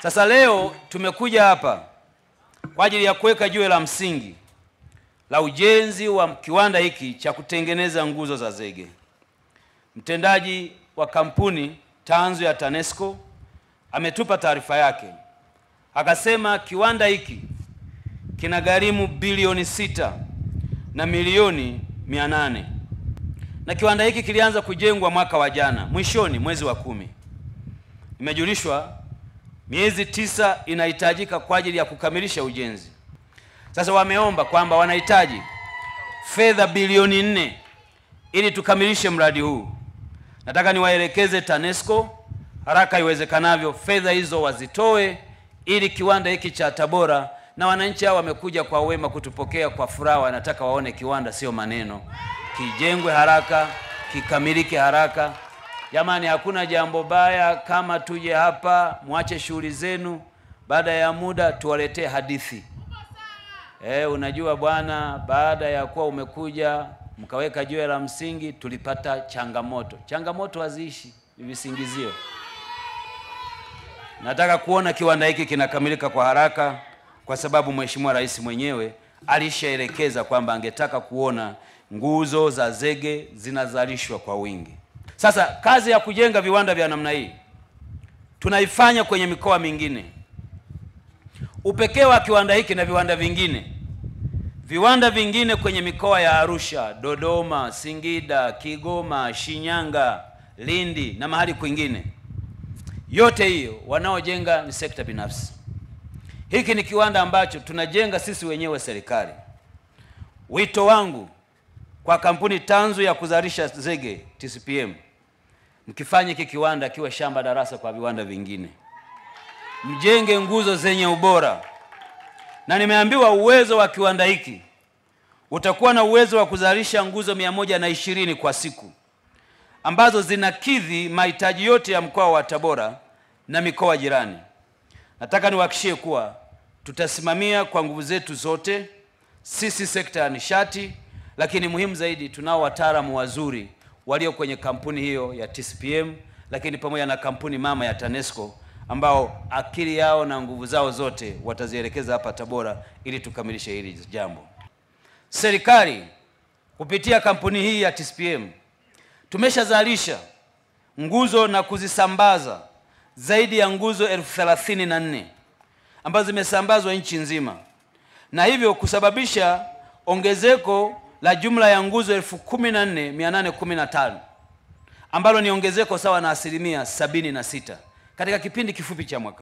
Sasa leo tumekuja hapa kwa ajili ya kuweka jiwe la msingi la ujenzi wa kiwanda hiki cha kutengeneza nguzo za zege. Mtendaji wa kampuni tanzu ya TANESCO ametupa taarifa yake. Akasema kiwanda hiki kinagharimu bilioni 6 na milioni 800. Na kiwanda hiki kilianza kujengwa mwaka wa jana, mwishoni mwezi wa 10. Imejulishwa miezi 9 inahitajika kwa ajili ya kukamilisha ujenzi. Sasa wameomba kwamba wanahitaji fedha bilioni 4 ili tukamilishe mradi huu. Nataka niwaelekeze TANESCO haraka iwezekanavyo fedha hizo wazitoe ili kiwanda hiki cha Tabora, na wananchi hao wamekuja kwa wema kutupokea kwa furaha, wanataka waone kiwanda sio maneno, kijengwe haraka, kikamilike haraka. Jamani, hakuna jambo baya kama tuje hapa muache shughuli zenu, baada ya muda tuwaletee hadithi. Unajua bwana, baada ya kuwa umekuja mkaweka jiwe la msingi tulipata changamoto. Changamoto haziishi, ni visingizio. Nataka kuona kiwanda hiki kinakamilika kwa haraka, kwa sababu Mheshimiwa Rais mwenyewe alishaelekeza kwamba angetaka kuona nguzo za zege zinazalishwa kwa wingi. Sasa kazi ya kujenga viwanda vya namna hii tunaifanya kwenye mikoa mingine. Upekee wa kiwanda hiki na viwanda vingine kwenye mikoa ya Arusha, Dodoma, Singida, Kigoma, Shinyanga, Lindi na mahali kwingine, yote hiyo wanaojenga ni sekta binafsi. Hiki ni kiwanda ambacho tunajenga sisi wenyewe serikali. Wito wangu kwa kampuni tanzu ya kuzalisha zege TCPM, mkifanye hiki kiwanda kiwe shamba darasa kwa viwanda vingine. Mjenge nguzo zenye ubora. Na nimeambiwa uwezo wa kiwanda hiki utakuwa na uwezo wa kuzalisha nguzo 120 kwa siku, ambazo zinakidhi mahitaji yote ya mkoa wa Tabora na mikoa jirani. Nataka niwahakikishie kuwa tutasimamia kwa nguvu zetu zote, sisi sekta ya nishati, lakini muhimu zaidi tunao wataalamu wazuri walio kwenye kampuni hiyo ya TCPM, lakini pamoja na kampuni mama ya TANESCO, ambao akili yao na nguvu zao zote watazielekeza hapa Tabora ili tukamilishe hili jambo. Serikali kupitia kampuni hii ya TCPM tumeshazalisha nguzo na kuzisambaza zaidi ya nguzo 34,000 ambazo zimesambazwa nchi nzima, na hivyo kusababisha ongezeko la jumla ya nguzo 14,815 ambalo ni ongezeko sawa na 76% katika kipindi kifupi cha mwaka.